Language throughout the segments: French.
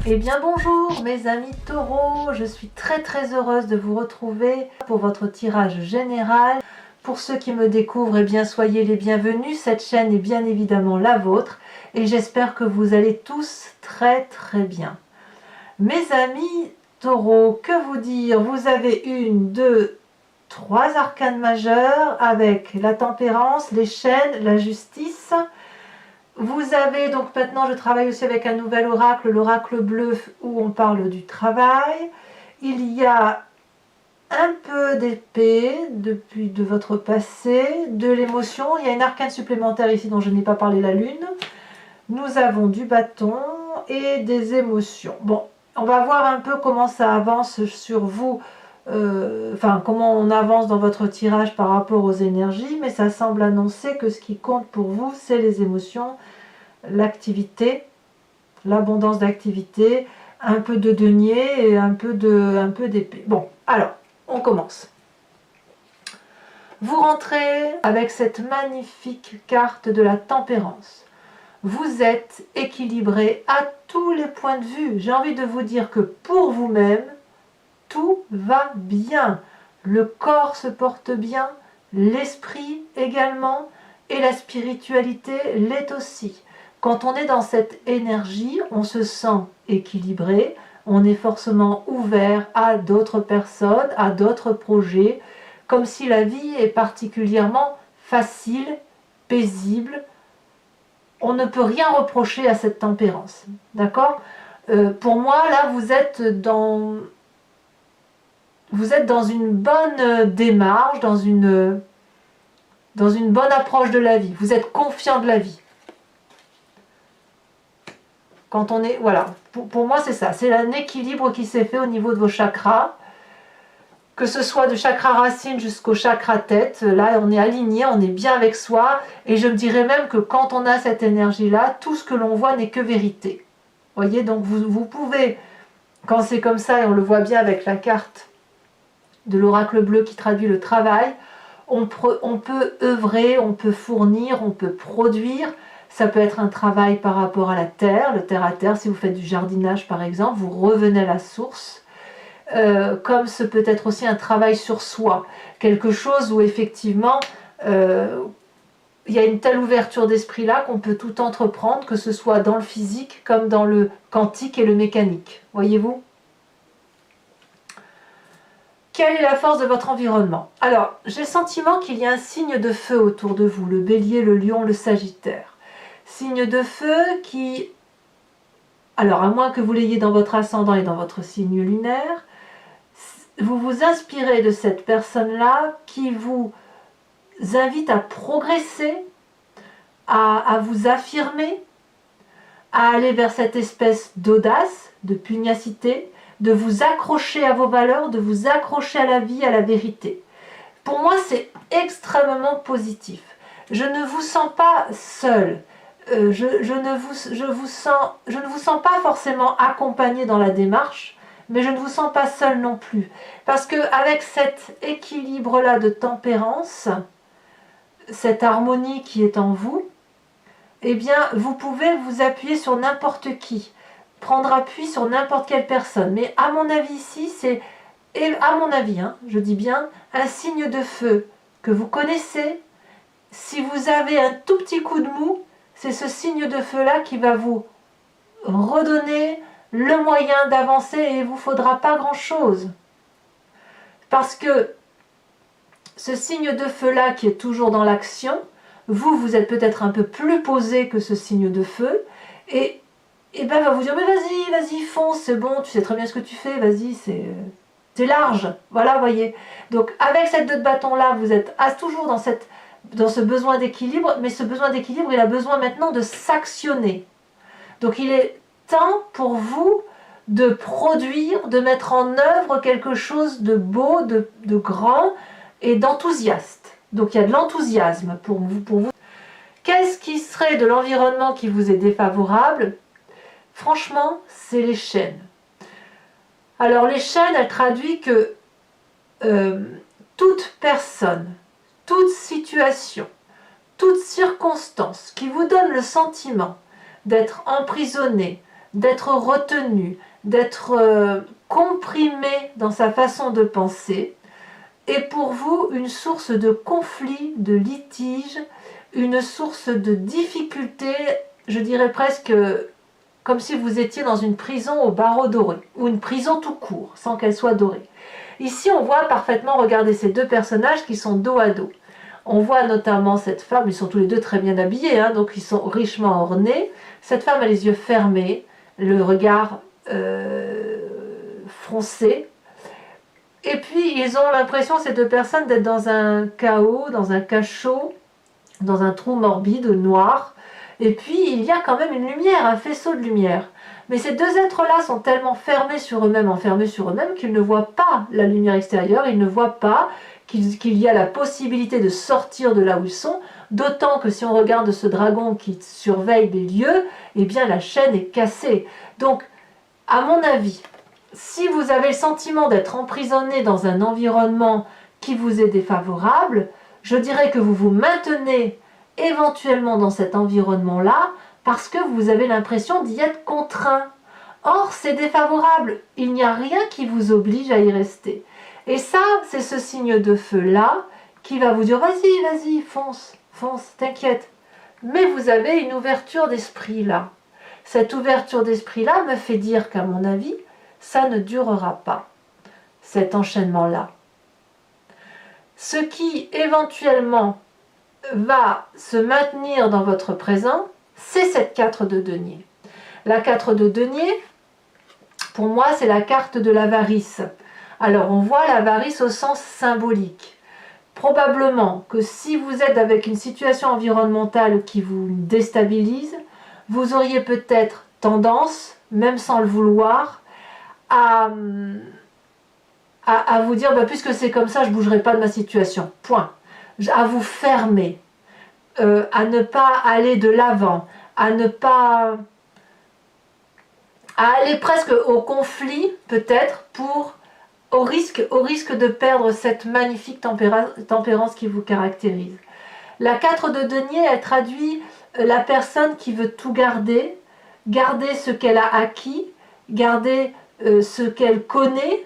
Eh bien bonjour mes amis taureaux, je suis très heureuse de vous retrouver pour votre tirage général. Pour ceux qui me découvrent, eh bien soyez les bienvenus, cette chaîne est bien évidemment la vôtre et j'espère que vous allez tous très bien. Mes amis taureaux, que vous dire, vous avez une, deux, trois arcanes majeurs avec la tempérance, les chênes, la justice. Vous avez donc maintenant, je travaille aussi avec un nouvel oracle, l'oracle bleu, où on parle du travail. Il y a un peu d'épée depuis de votre passé, de l'émotion. Il y a une arcane supplémentaire ici dont je n'ai pas parlé, la lune. Nous avons du bâton et des émotions. Bon, on va voir un peu comment ça avance sur vous, comment on avance dans votre tirage par rapport aux énergies, mais ça semble annoncer que ce qui compte pour vous, c'est les émotions, l'activité, l'abondance d'activité, un peu de denier et un peu d'épée. Bon, alors, on commence. Vous rentrez avec cette magnifique carte de la tempérance. Vous êtes équilibré à tous les points de vue. J'ai envie de vous dire que pour vous-même, tout va bien. Le corps se porte bien, l'esprit également, et la spiritualité l'est aussi. Quand on est dans cette énergie, on se sent équilibré, on est forcément ouvert à d'autres personnes, à d'autres projets, comme si la vie est particulièrement facile, paisible. On ne peut rien reprocher à cette tempérance. D'accord ? Pour moi, là, vous êtes dans une bonne démarche, dans une bonne approche de la vie. Vous êtes confiant de la vie. Quand on est, voilà, pour moi c'est ça, c'est un équilibre qui s'est fait au niveau de vos chakras, que ce soit du chakra racine jusqu'au chakra tête. Là on est aligné, on est bien avec soi, et je me dirais même que quand on a cette énergie là, tout ce que l'on voit n'est que vérité. Voyez, donc vous pouvez, quand c'est comme ça, et on le voit bien avec la carte de l'oracle bleu qui traduit le travail, on peut œuvrer, on peut fournir, on peut produire. Ça peut être un travail par rapport à la terre, le terre à terre. Si vous faites du jardinage par exemple, vous revenez à la source. Comme ce peut être aussi un travail sur soi, quelque chose où effectivement il y a une telle ouverture d'esprit là qu'on peut tout entreprendre, que ce soit dans le physique comme dans le quantique et le mécanique. Voyez-vous ? Quelle est la force de votre environnement? Alors, j'ai le sentiment qu'il y a un signe de feu autour de vous, le bélier, le lion, le sagittaire. Signe de feu qui, alors à moins que vous l'ayez dans votre ascendant et dans votre signe lunaire, vous vous inspirez de cette personne-là qui vous invite à progresser, à vous affirmer, à aller vers cette espèce d'audace, de pugnacité, de vous accrocher à vos valeurs, de vous accrocher à la vie, à la vérité. Pour moi, c'est extrêmement positif. Je ne vous sens pas seul. Je ne vous sens pas forcément accompagné dans la démarche, mais je ne vous sens pas seul non plus. Parce qu'avec cet équilibre-là de tempérance, cette harmonie qui est en vous, eh bien, vous pouvez vous appuyer sur n'importe qui, prendre appui sur n'importe quelle personne. Mais à mon avis ici, c'est, et à mon avis, je dis bien, un signe de feu que vous connaissez. Si vous avez un tout petit coup de mou, c'est ce signe de feu-là qui va vous redonner le moyen d'avancer et il ne vous faudra pas grand-chose. Parce que ce signe de feu-là qui est toujours dans l'action, vous êtes peut-être un peu plus posé que ce signe de feu et ben va vous dire mais vas-y, fonce, c'est bon, tu sais très bien ce que tu fais, vas-y, c'est large, voilà, voyez. Donc avec cette 2 de bâton là, vous êtes toujours dans ce besoin d'équilibre, mais ce besoin d'équilibre, il a besoin maintenant de s'actionner. Donc il est temps pour vous de produire, de mettre en œuvre quelque chose de beau, de grand et d'enthousiaste. Donc il y a de l'enthousiasme pour vous. Qu'est-ce qui serait de l'environnement qui vous est défavorable? Franchement, c'est les chaînes. Alors les chaînes, elles traduisent que toute personne, toute situation, toute circonstance qui vous donne le sentiment d'être emprisonné, d'être retenu, d'être comprimé dans sa façon de penser, est pour vous une source de conflit, de litige, une source de difficulté, je dirais presque comme si vous étiez dans une prison au barreau doré, ou une prison tout court, sans qu'elle soit dorée. Ici, on voit parfaitement, regardez ces deux personnages qui sont dos à dos. On voit notamment cette femme, ils sont tous les deux très bien habillés, hein, donc ils sont richement ornés. Cette femme a les yeux fermés, le regard froncé. Et puis, ils ont l'impression, ces deux personnes, d'être dans un chaos, dans un cachot, dans un trou morbide, noir. Et puis, il y a quand même une lumière, un faisceau de lumière. Mais ces deux êtres-là sont tellement fermés sur eux-mêmes, enfermés sur eux-mêmes, qu'ils ne voient pas la lumière extérieure, ils ne voient pas qu'il y a la possibilité de sortir de là où ils sont, d'autant que si on regarde ce dragon qui surveille les lieux, eh bien la chaîne est cassée. Donc, à mon avis, si vous avez le sentiment d'être emprisonné dans un environnement qui vous est défavorable, je dirais que vous vous maintenez éventuellement dans cet environnement-là parce que vous avez l'impression d'y être contraint. Or, c'est défavorable. Il n'y a rien qui vous oblige à y rester. Et ça, c'est ce signe de feu-là qui va vous dire « Vas-y, vas-y, fonce, fonce, t'inquiète ». Mais vous avez une ouverture d'esprit là. Cette ouverture d'esprit-là me fait dire qu'à mon avis, ça ne durera pas, cet enchaînement-là. Ce qui, éventuellement, va se maintenir dans votre présent, c'est cette 4 de denier. La 4 de denier, pour moi, c'est la carte de l'avarice. Alors, on voit l'avarice au sens symbolique. Probablement que si vous êtes avec une situation environnementale qui vous déstabilise, vous auriez peut-être tendance, même sans le vouloir, à vous dire, puisque c'est comme ça, je ne bougerai pas de ma situation. Point. À vous fermer, à ne pas aller de l'avant, à ne pas... à aller presque au conflit, peut-être, au risque de perdre cette magnifique tempérance qui vous caractérise. La 4 de denier, elle traduit la personne qui veut tout garder, garder ce qu'elle a acquis, garder ce qu'elle connaît,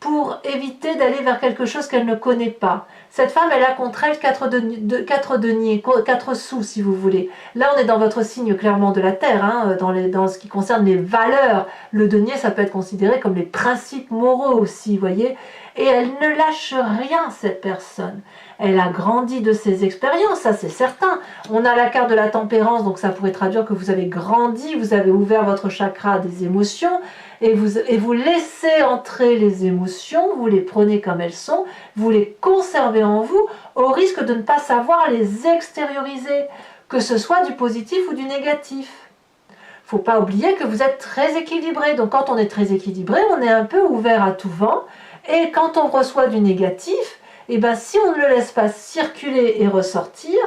pour éviter d'aller vers quelque chose qu'elle ne connaît pas. Cette femme, elle a contre elle 4 deniers, 4 sous si vous voulez. Là, on est dans votre signe clairement de la terre, hein, dans ce qui concerne les valeurs. Le denier, ça peut être considéré comme les principes moraux aussi, vous voyez. Et elle ne lâche rien, cette personne. Elle a grandi de ses expériences, ça c'est certain. On a la carte de la tempérance, donc ça pourrait traduire que vous avez grandi, vous avez ouvert votre chakra des émotions, et vous laissez entrer les émotions, vous les prenez comme elles sont, vous les conservez en vous, au risque de ne pas savoir les extérioriser, que ce soit du positif ou du négatif. Il ne faut pas oublier que vous êtes très équilibré, donc quand on est très équilibré, on est un peu ouvert à tout vent, et quand on reçoit du négatif, et si on ne le laisse pas circuler et ressortir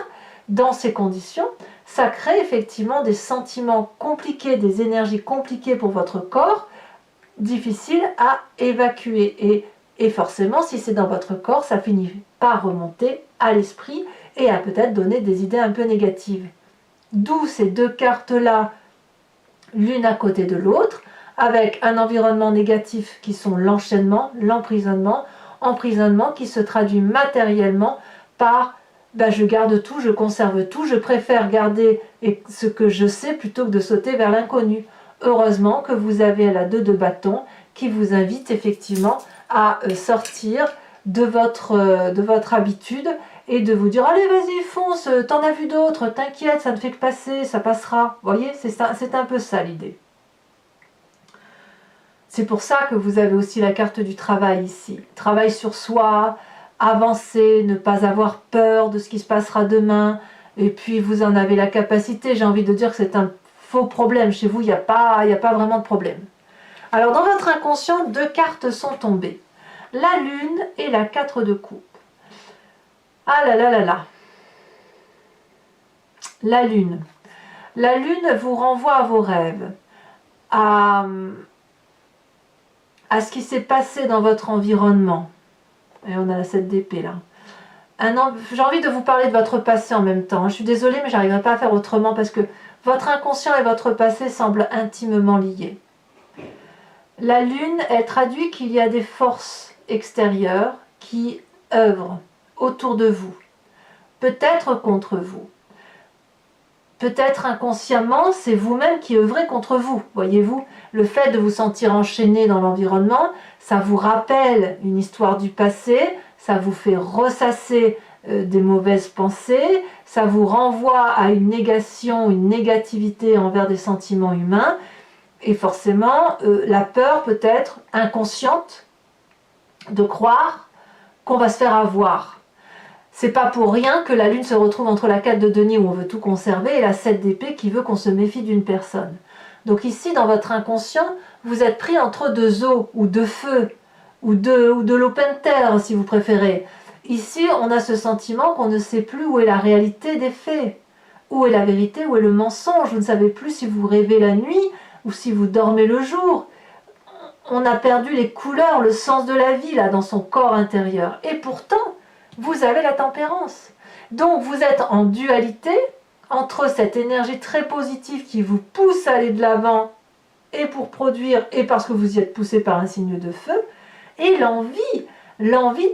dans ces conditions, ça crée effectivement des sentiments compliqués, des énergies compliquées pour votre corps, difficiles à évacuer. Et forcément, si c'est dans votre corps, ça finit par remonter à l'esprit et à peut-être donner des idées un peu négatives. D'où ces deux cartes-là, l'une à côté de l'autre, avec un environnement négatif qui sont l'enchaînement, l'emprisonnement qui se traduit matériellement par je garde tout, je conserve tout, je préfère garder ce que je sais plutôt que de sauter vers l'inconnu. Heureusement que vous avez la 2 de bâton qui vous invite effectivement à sortir de votre habitude et de vous dire allez vas-y fonce, t'en as vu d'autres, t'inquiète, ça ne fait que passer, ça passera. Vous voyez, c'est un peu ça l'idée. C'est pour ça que vous avez aussi la carte du travail ici. Travail sur soi, avancer, ne pas avoir peur de ce qui se passera demain. Et puis vous en avez la capacité. J'ai envie de dire que c'est un faux problème. Chez vous, il n'y a pas vraiment de problème. Alors dans votre inconscient, 2 cartes sont tombées. La lune et la 4 de coupe. Ah là là là là. La lune. La lune vous renvoie à vos rêves. À ce qui s'est passé dans votre environnement. Et on a la 7 d'épée là. J'ai envie de vous parler de votre passé en même temps. Je suis désolée, mais j'arriverai pas à faire autrement parce que Votre inconscient et votre passé semblent intimement liés. La lune, elle traduit qu'il y a des forces extérieures qui œuvrent autour de vous, peut-être contre vous. Peut-être inconsciemment, c'est vous-même qui œuvrez contre vous. Voyez-vous, le fait de vous sentir enchaîné dans l'environnement, ça vous rappelle une histoire du passé, ça vous fait ressasser des mauvaises pensées, ça vous renvoie à une négation, une négativité envers des sentiments humains, et forcément, la peur peut être inconsciente de croire qu'on va se faire avoir. C'est pas pour rien que la lune se retrouve entre la 4 de denier où on veut tout conserver et la 7 d'épée qui veut qu'on se méfie d'une personne. Donc ici, dans votre inconscient, vous êtes pris entre deux eaux ou deux feux ou de l'open terre si vous préférez. Ici, on a ce sentiment qu'on ne sait plus où est la réalité des faits. Où est la vérité, où est le mensonge. Vous ne savez plus si vous rêvez la nuit ou si vous dormez le jour. On a perdu les couleurs, le sens de la vie là dans son corps intérieur. Et pourtant, vous avez la tempérance. Donc vous êtes en dualité entre cette énergie très positive qui vous pousse à aller de l'avant et pour produire et parce que vous y êtes poussé par un signe de feu et l'envie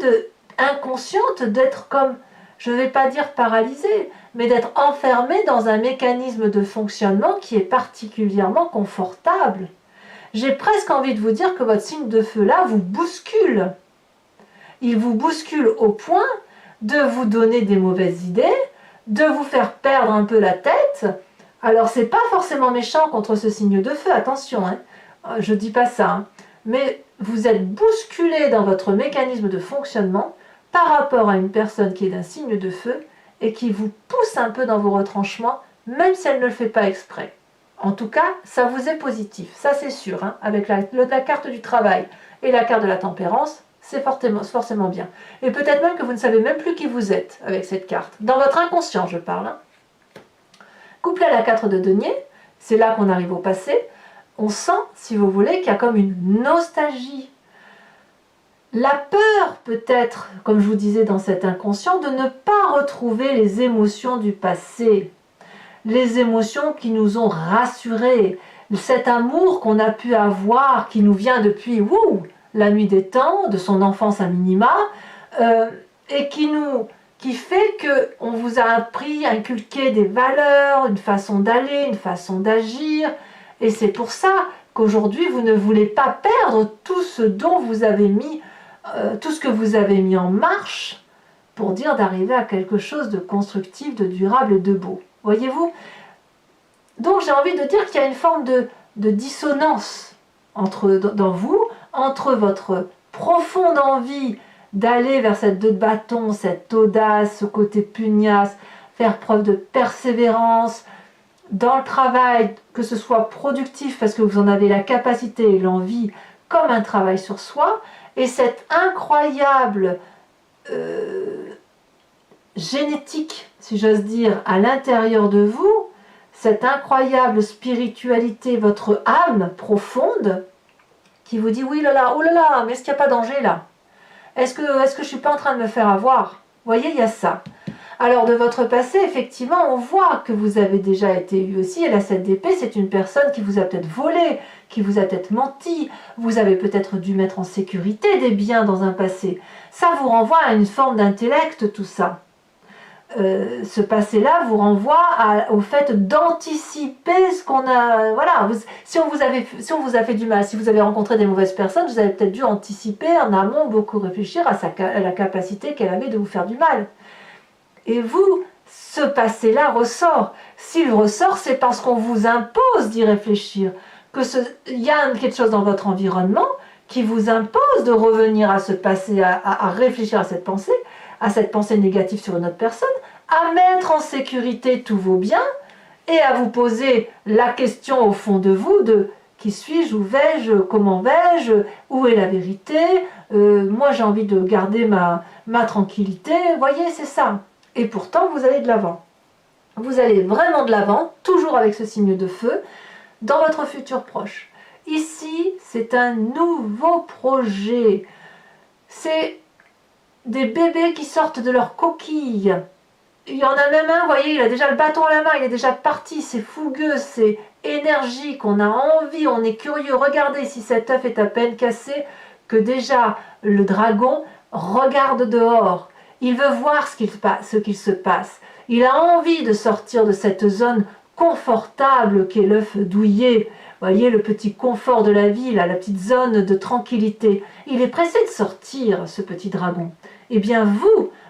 inconsciente d'être comme, je ne vais pas dire paralysé, mais d'être enfermé dans un mécanisme de fonctionnement qui est particulièrement confortable. J'ai presque envie de vous dire que votre signe de feu là vous bouscule. Il vous bouscule au point de vous donner des mauvaises idées, de vous faire perdre un peu la tête. Alors c'est pas forcément méchant contre ce signe de feu, attention, hein. Je dis pas ça, hein. Mais vous êtes bousculé dans votre mécanisme de fonctionnement par rapport à une personne qui est d'un signe de feu et qui vous pousse un peu dans vos retranchements, même si elle ne le fait pas exprès. En tout cas, ça vous est positif, ça c'est sûr, hein. Avec la carte du travail et la carte de la tempérance, c'est forcément bien. Et peut-être même que vous ne savez même plus qui vous êtes avec cette carte. Dans votre inconscient, je parle. Hein. Couplé à la 4 de denier, c'est là qu'on arrive au passé, on sent, si vous voulez, qu'il y a comme une nostalgie. La peur, peut-être, comme je vous disais dans cet inconscient, de ne pas retrouver les émotions du passé. Les émotions qui nous ont rassurés. Cet amour qu'on a pu avoir, qui nous vient depuis la nuit des temps, de son enfance à minima, et qui fait qu'on vous a appris, inculqué des valeurs, une façon d'aller, une façon d'agir, et c'est pour ça qu'aujourd'hui vous ne voulez pas perdre tout ce dont vous avez mis, tout ce que vous avez mis en marche pour dire d'arriver à quelque chose de constructif, de durable et de beau. Voyez-vous? Donc j'ai envie de dire qu'il y a une forme de dissonance dans vous, entre votre profonde envie d'aller vers cette 2 de bâton, cette audace, ce côté pugnace, faire preuve de persévérance dans le travail, que ce soit productif parce que vous en avez la capacité et l'envie, comme un travail sur soi, et cette incroyable génétique, si j'ose dire, à l'intérieur de vous, cette incroyable spiritualité, votre âme profonde, qui vous dit oui là là, oh là là, mais est-ce qu'il n'y a pas danger là? Est-ce que je ne suis pas en train de me faire avoir? Vous voyez, il y a ça. Alors de votre passé, effectivement, on voit que vous avez déjà été eu aussi, et la 7 d'épée, c'est une personne qui vous a peut-être volé, qui vous a peut-être menti, vous avez peut-être dû mettre en sécurité des biens dans un passé. Ça vous renvoie à une forme d'intellect, tout ça. Ce passé-là vous renvoie au fait d'anticiper ce qu'on a... Voilà, si on vous a fait du mal, si vous avez rencontré des mauvaises personnes, vous avez peut-être dû anticiper en amont, beaucoup réfléchir à la capacité qu'elle avait de vous faire du mal. Et vous, ce passé-là ressort. S'il ressort, c'est parce qu'on vous impose d'y réfléchir. Il y a quelque chose dans votre environnement qui vous impose de revenir à ce passé, à réfléchir à cette pensée négative sur une autre personne, à mettre en sécurité tous vos biens et à vous poser la question au fond de vous de qui suis-je, où vais-je, comment vais-je, où est la vérité, moi j'ai envie de garder ma tranquillité, vous voyez, c'est ça. Et pourtant vous allez de l'avant. Vous allez vraiment de l'avant, toujours avec ce signe de feu, dans votre futur proche. Ici, c'est un nouveau projet. C'est des bébés qui sortent de leur coquille. il y en a même un, vous voyez, il a déjà le bâton à la main, il est déjà parti, c'est fougueux, c'est énergique, on a envie, on est curieux. Regardez si cet œuf est à peine cassé, que déjà le dragon regarde dehors. Il veut voir ce qu'il se passe. Il a envie de sortir de cette zone confortable qu'est l'œuf douillet. Vous voyez le petit confort de la vie, là, la petite zone de tranquillité. Il est pressé de sortir, ce petit dragon. Eh bien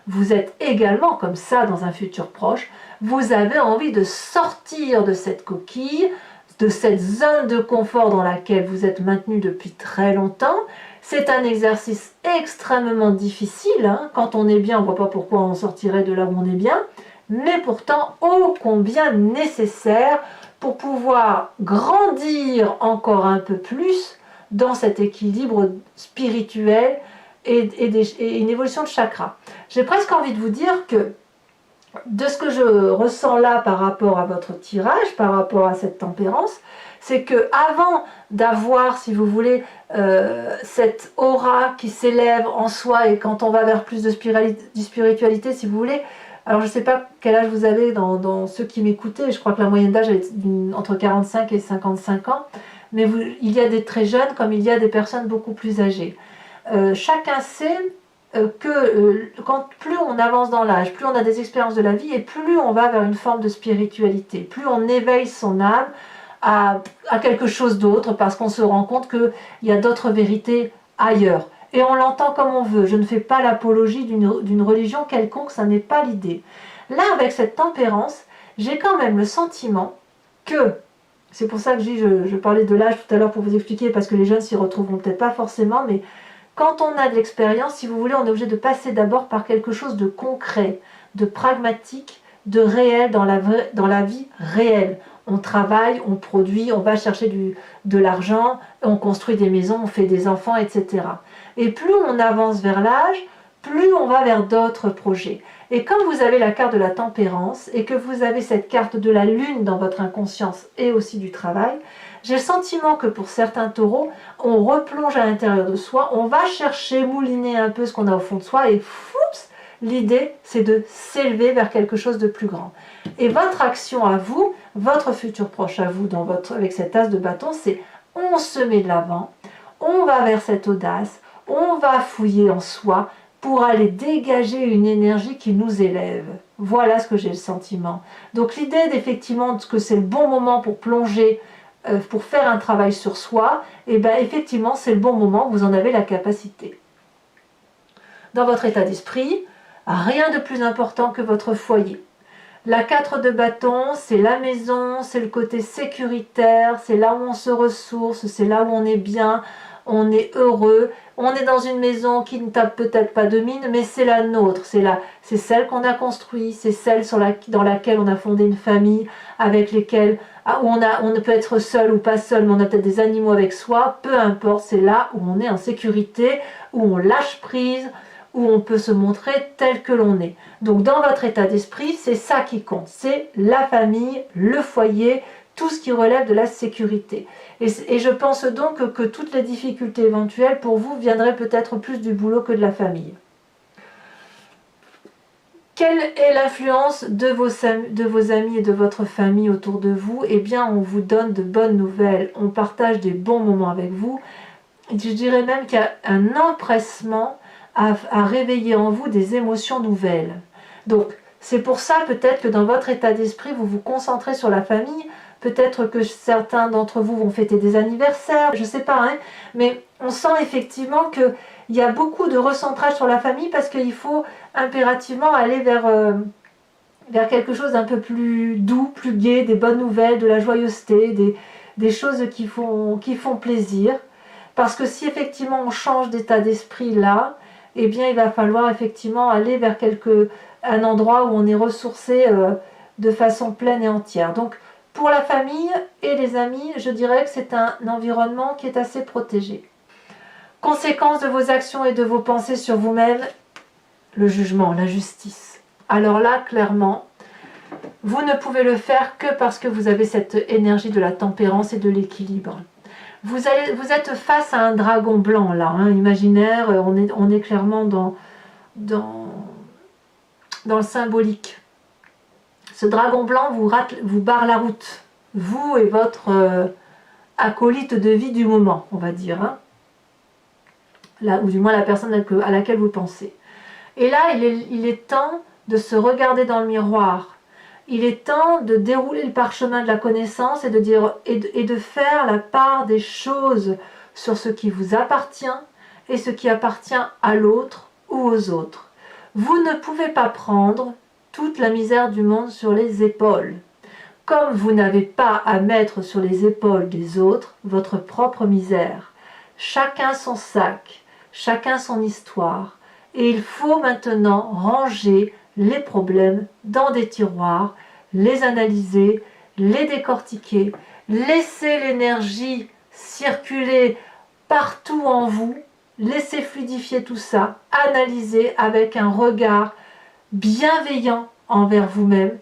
vous êtes également comme ça dans un futur proche. Vous avez envie de sortir de cette coquille, de cette zone de confort dans laquelle vous êtes maintenu depuis très longtemps. C'est un exercice extrêmement difficile. Hein. Quand on est bien, on ne voit pas pourquoi on sortirait de là où on est bien, mais pourtant ô combien nécessaire pour pouvoir grandir encore un peu plus dans cet équilibre spirituel et une évolution de chakra. J'ai presque envie de vous dire que de ce que je ressens là par rapport à votre tirage, par rapport à cette tempérance, c'est que avant d'avoir, si vous voulez, cette aura qui s'élève en soi, et quand on va vers plus de spiritualité, si vous voulez, alors je ne sais pas quel âge vous avez dans ceux qui m'écoutaient, je crois que la moyenne d'âge est entre 45 et 55 ans, mais il y a des très jeunes comme il y a des personnes beaucoup plus âgées. Chacun sait que quand plus on avance dans l'âge, plus on a des expériences de la vie et plus on va vers une forme de spiritualité, plus on éveille son âme à quelque chose d'autre parce qu'on se rend compte qu'il y a d'autres vérités ailleurs. Et on l'entend comme on veut. Je ne fais pas l'apologie d'une religion quelconque, ça n'est pas l'idée. Là, avec cette tempérance, j'ai quand même le sentiment que, c'est pour ça que je parlais de l'âge tout à l'heure pour vous expliquer, parce que les jeunes s'y retrouveront peut-être pas forcément, mais quand on a de l'expérience, si vous voulez, on est obligé de passer d'abord par quelque chose de concret, de pragmatique, de réel dans la vie réelle. On travaille, on produit, on va chercher de l'argent, on construit des maisons, on fait des enfants, etc. Et plus on avance vers l'âge, plus on va vers d'autres projets. Et quand vous avez la carte de la tempérance et que vous avez cette carte de la lune dans votre inconscience et aussi du travail, j'ai le sentiment que pour certains taureaux, on replonge à l'intérieur de soi, on va chercher, mouliner un peu ce qu'on a au fond de soi et foups, l'idée c'est de s'élever vers quelque chose de plus grand. Et votre action à vous, votre futur proche à vous avec cet as de bâton, c'est on se met de l'avant, on va vers cette audace, on va fouiller en soi pour aller dégager une énergie qui nous élève. Voilà ce que j'ai le sentiment. Donc l'idée d'effectivement que c'est le bon moment pour plonger, pour faire un travail sur soi, et bien effectivement c'est le bon moment, vous en avez la capacité. Dans votre état d'esprit, rien de plus important que votre foyer. La 4 de bâton, c'est la maison, c'est le côté sécuritaire, c'est là où on se ressource, c'est là où on est bien, on est heureux, on est dans une maison qui ne tape peut-être pas de mine, mais c'est la nôtre, c'est celle qu'on a construite, c'est celle dans laquelle on a fondé une famille, avec lesquelles où on peut être seul ou pas seul, mais on a peut-être des animaux avec soi, peu importe, c'est là où on est en sécurité, où on lâche prise, où on peut se montrer tel que l'on est. Donc dans votre état d'esprit, c'est ça qui compte, c'est la famille, le foyer, tout ce qui relève de la sécurité. Et je pense donc que toutes les difficultés éventuelles pour vous viendraient peut-être plus du boulot que de la famille. Quelle est l'influence de vos amis et de votre famille autour de vous? Eh bien, on vous donne de bonnes nouvelles, on partage des bons moments avec vous. Je dirais même qu'il y a un empressement à réveiller en vous des émotions nouvelles. Donc, c'est pour ça peut-être que dans votre état d'esprit, vous vous concentrez sur la famille. Peut-être que certains d'entre vous vont fêter des anniversaires, je ne sais pas, hein, mais on sent effectivement qu'il y a beaucoup de recentrage sur la famille parce qu'il faut impérativement aller vers quelque chose d'un peu plus doux, plus gai, des bonnes nouvelles, de la joyeuseté, des choses qui font plaisir. Parce que si effectivement on change d'état d'esprit là, eh bien il va falloir effectivement aller vers un endroit où on est ressourcé de façon pleine et entière. Donc pour la famille et les amis, je dirais que c'est un environnement qui est assez protégé. Conséquence de vos actions et de vos pensées sur vous-même, le jugement, la justice. Alors là, clairement, vous ne pouvez le faire que parce que vous avez cette énergie de la tempérance et de l'équilibre. Vous êtes face à un dragon blanc là, hein, imaginaire, on est clairement dans le symbolique. Ce dragon blanc vous barre la route, vous et votre acolyte de vie du moment, on va dire, hein. Là, ou du moins la personne à laquelle vous pensez. Et là, il est temps de se regarder dans le miroir. Il est temps de dérouler le parchemin de la connaissance et de faire la part des choses sur ce qui vous appartient et ce qui appartient à l'autre ou aux autres. Vous ne pouvez pas prendre toute la misère du monde sur les épaules. Comme vous n'avez pas à mettre sur les épaules des autres votre propre misère. Chacun son sac, chacun son histoire. Et il faut maintenant ranger les problèmes dans des tiroirs, les analyser, les décortiquer, laisser l'énergie circuler partout en vous, laisser fluidifier tout ça, analyser avec un regard bienveillant envers vous-même,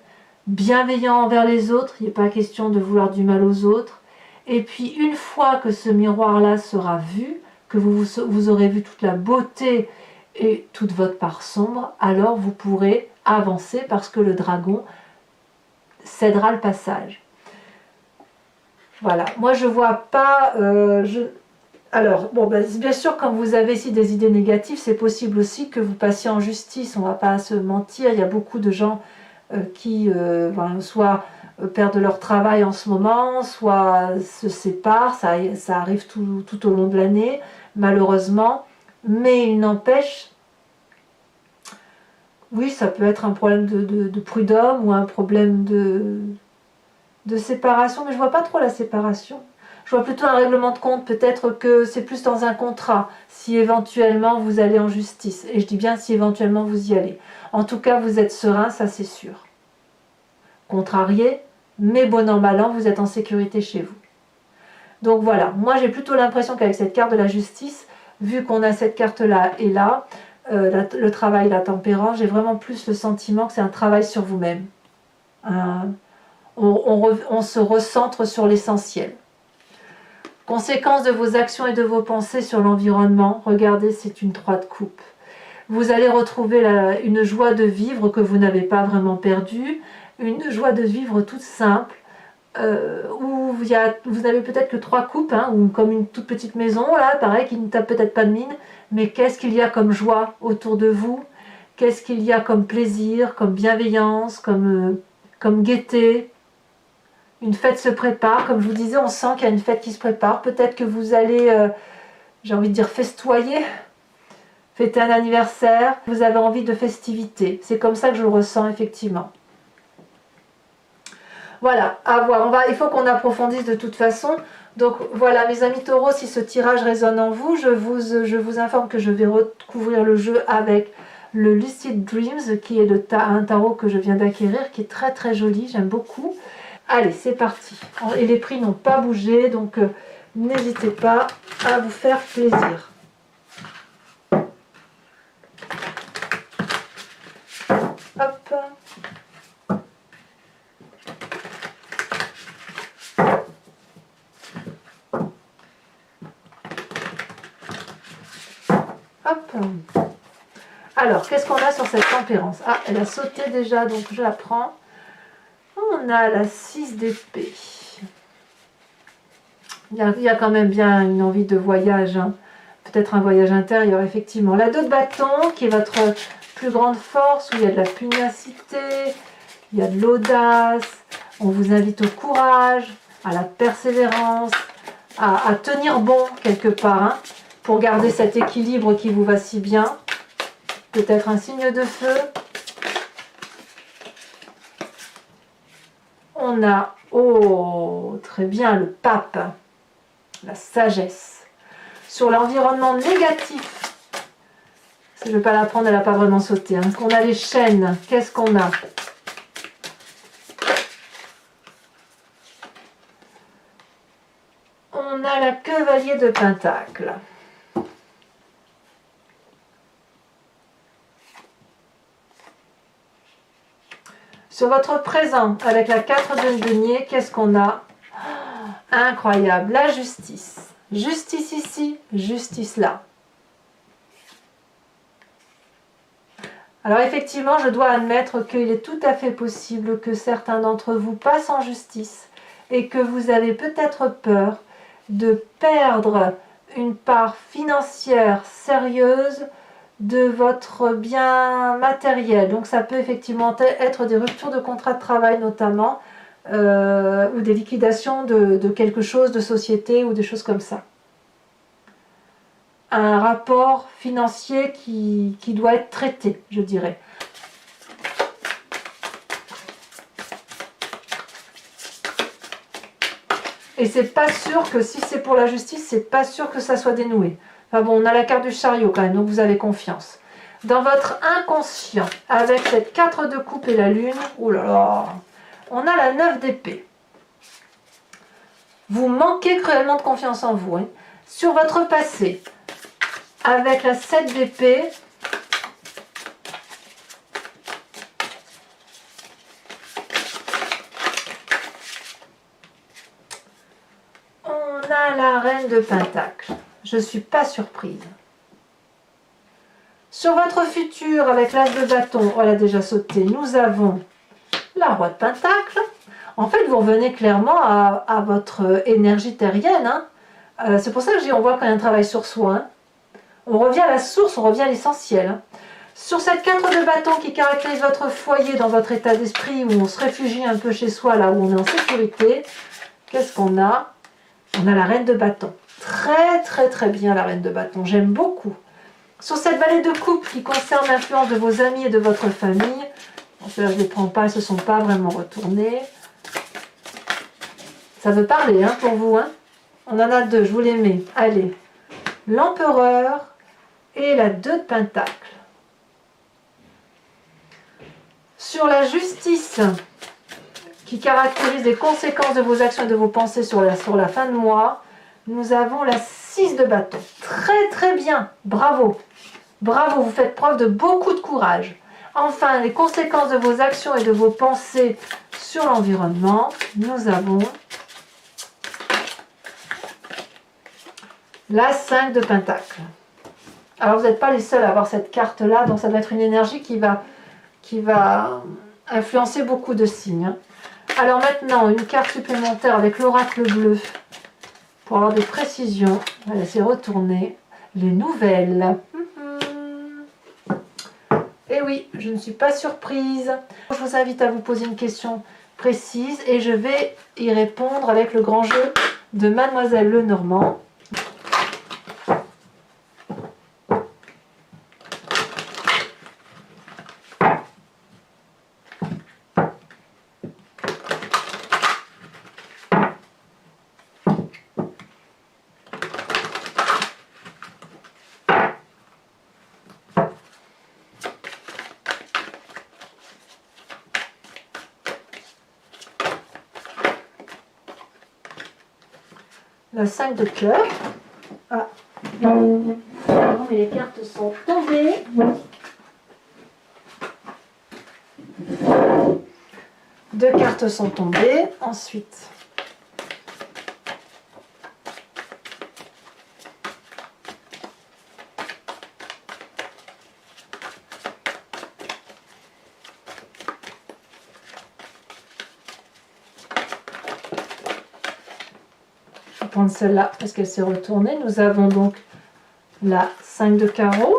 bienveillant envers les autres, il n'est pas question de vouloir du mal aux autres. Et puis une fois que ce miroir-là sera vu, que vous aurez vu toute la beauté et toute votre part sombre, alors vous pourrez avancer parce que le dragon cédera le passage. Voilà, moi je vois pas... Alors, bon, ben, bien sûr, quand vous avez ici des idées négatives, c'est possible aussi que vous passiez en justice, on ne va pas se mentir, il y a beaucoup de gens qui soit perdent leur travail en ce moment, soit se séparent, ça arrive tout au long de l'année, malheureusement, mais il n'empêche, oui, ça peut être un problème de prud'homme ou un problème de séparation, mais je ne vois pas trop la séparation. Je vois plutôt un règlement de compte, peut-être que c'est plus dans un contrat, si éventuellement vous allez en justice. Et je dis bien si éventuellement vous y allez. En tout cas, vous êtes serein, ça c'est sûr. Contrarié, mais bon an, mal an, vous êtes en sécurité chez vous. Donc voilà, moi j'ai plutôt l'impression qu'avec cette carte de la justice, vu qu'on a cette carte-là et là, le travail, la tempérance, j'ai vraiment plus le sentiment que c'est un travail sur vous-même. On se recentre sur l'essentiel. Conséquence de vos actions et de vos pensées sur l'environnement, regardez, c'est une 3 de coupe. Vous allez retrouver une joie de vivre que vous n'avez pas vraiment perdue, une joie de vivre toute simple, où vous avez peut-être que 3 coupes, hein, ou comme une toute petite maison, là, pareil, qui ne tape peut-être pas de mine, mais qu'est-ce qu'il y a comme joie autour de vous, qu'est-ce qu'il y a comme plaisir, comme bienveillance, comme gaieté. Une fête se prépare, comme je vous disais, on sent qu'il y a une fête qui se prépare. Peut-être que vous allez, j'ai envie de dire, festoyer, fêter un anniversaire. Vous avez envie de festivité. C'est comme ça que je le ressens, effectivement. Voilà, à voir. Il faut qu'on approfondisse de toute façon. Donc voilà, mes amis taureaux, si ce tirage résonne en vous, je vous informe que je vais recouvrir le jeu avec le Lucid Dreams, qui est un tarot que je viens d'acquérir, qui est très très joli, j'aime beaucoup. Allez, c'est parti. Et les prix n'ont pas bougé, donc n'hésitez pas à vous faire plaisir. Hop. Hop. Alors, qu'est-ce qu'on a sur cette tempérance? Ah, elle a sauté déjà, donc je la prends. On a la 6 d'épée. Il y a quand même bien une envie de voyage, hein. Peut-être un voyage intérieur, effectivement. La 2 de bâton, qui est votre plus grande force, où il y a de la pugnacité, il y a de l'audace. On vous invite au courage, à la persévérance, à tenir bon quelque part, hein, pour garder cet équilibre qui vous va si bien. Peut-être un signe de feu. On a, oh, très bien, le pape, la sagesse. Sur l'environnement négatif, je ne vais pas la prendre, elle n'a pas vraiment sauté. Hein. On a les chaînes, qu'est-ce qu'on a? On a la cavalier de Pentacle. Sur votre présent, avec la 4 de denier, qu'est-ce qu'on a? Incroyable, la justice. Justice ici, justice là. Alors effectivement, je dois admettre qu'il est tout à fait possible que certains d'entre vous passent en justice et que vous avez peut-être peur de perdre une part financière sérieuse de votre bien matériel. Donc ça peut effectivement être des ruptures de contrat de travail notamment, ou des liquidations de quelque chose, de société ou des choses comme ça. Un rapport financier qui doit être traité, je dirais. Et c'est pas sûr que si c'est pour la justice, c'est pas sûr que ça soit dénoué. Enfin bon, on a la carte du chariot quand même, donc vous avez confiance. Dans votre inconscient, avec cette 4 de coupe et la lune, oh là là, on a la 9 d'épée. Vous manquez cruellement de confiance en vous. Hein. Sur votre passé, avec la 7 d'épée, on a la reine de Pentacle. Je ne suis pas surprise. Sur votre futur, avec l'as de bâton, on l'a déjà sauté, nous avons la roi de Pentacle. En fait, vous revenez clairement à votre énergie terrienne. Hein. C'est pour ça que je dis on voit quand il y a un travail sur soi. Hein. On revient à la source, on revient à l'essentiel. Hein. Sur cette 4 de bâton qui caractérise votre foyer dans votre état d'esprit, où on se réfugie un peu chez soi, là où on est en sécurité, qu'est-ce qu'on a? On a la reine de bâton. Très très très bien la reine de bâton, j'aime beaucoup. Sur cette vallée de coupe qui concerne l'influence de vos amis et de votre famille, bon, cela je ne les prends pas, elles ne se sont pas vraiment retournées. Ça veut parler hein, pour vous. Hein. On en a deux, je vous les mets. Allez, l'empereur et la 2 de pentacle. Sur la justice qui caractérise les conséquences de vos actions et de vos pensées sur la fin de mois, nous avons la 6 de bâton. Très très bien, bravo. Bravo, vous faites preuve de beaucoup de courage. Enfin, les conséquences de vos actions et de vos pensées sur l'environnement, nous avons la 5 de pentacle. Alors, vous n'êtes pas les seuls à avoir cette carte-là, donc ça doit être une énergie qui va influencer beaucoup de signes. Alors maintenant, une carte supplémentaire avec l'oracle bleu pour avoir des précisions. On va laisser retourner les nouvelles. Et oui, je ne suis pas surprise. Je vous invite à vous poser une question précise et je vais y répondre avec le grand jeu de Mademoiselle Lenormand. La 5 de cœur. Ah, non, mais les cartes sont tombées. Deux cartes sont tombées. Ensuite, prendre celle-là parce qu'elle s'est retournée. Nous avons donc la 5 de carreau.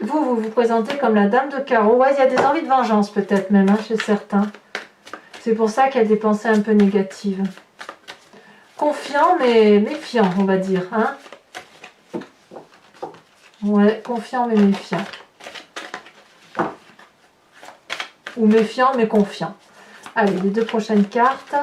Vous vous présentez comme la dame de carreau. Ouais, il y a des envies de vengeance peut-être même hein, chez certains. C'est pour ça qu'il y a des pensées un peu négatives. Confiant mais méfiant, on va dire. Hein. Ouais, confiant mais méfiant. Ou méfiant mais confiant. Allez, les deux prochaines cartes.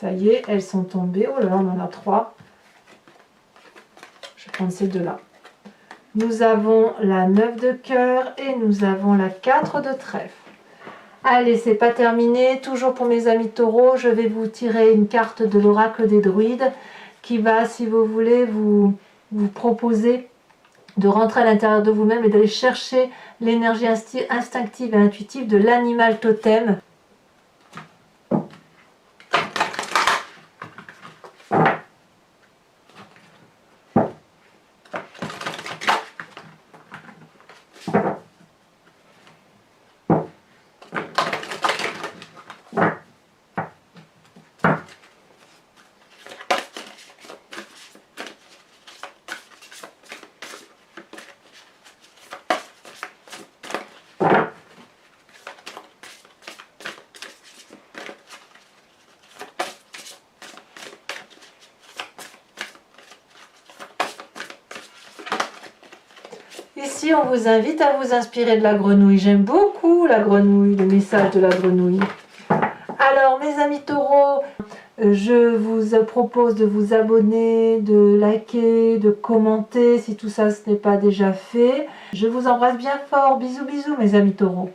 Ça y est, elles sont tombées. Oh là là, on en a 3. Je vais prendre ces deux-là. Nous avons la 9 de cœur et nous avons la 4 de trèfle. Allez, c'est pas terminé. Toujours pour mes amis taureaux, je vais vous tirer une carte de l'oracle des druides qui va, si vous voulez, vous proposer de rentrer à l'intérieur de vous-même et d'aller chercher l'énergie instinctive et intuitive de l'animal totem. Ici, on vous invite à vous inspirer de la grenouille. J'aime beaucoup la grenouille, le message de la grenouille. Alors, mes amis taureaux, je vous propose de vous abonner, de liker, de commenter si tout ça ce n'est pas déjà fait. Je vous embrasse bien fort. Bisous, bisous, mes amis taureaux.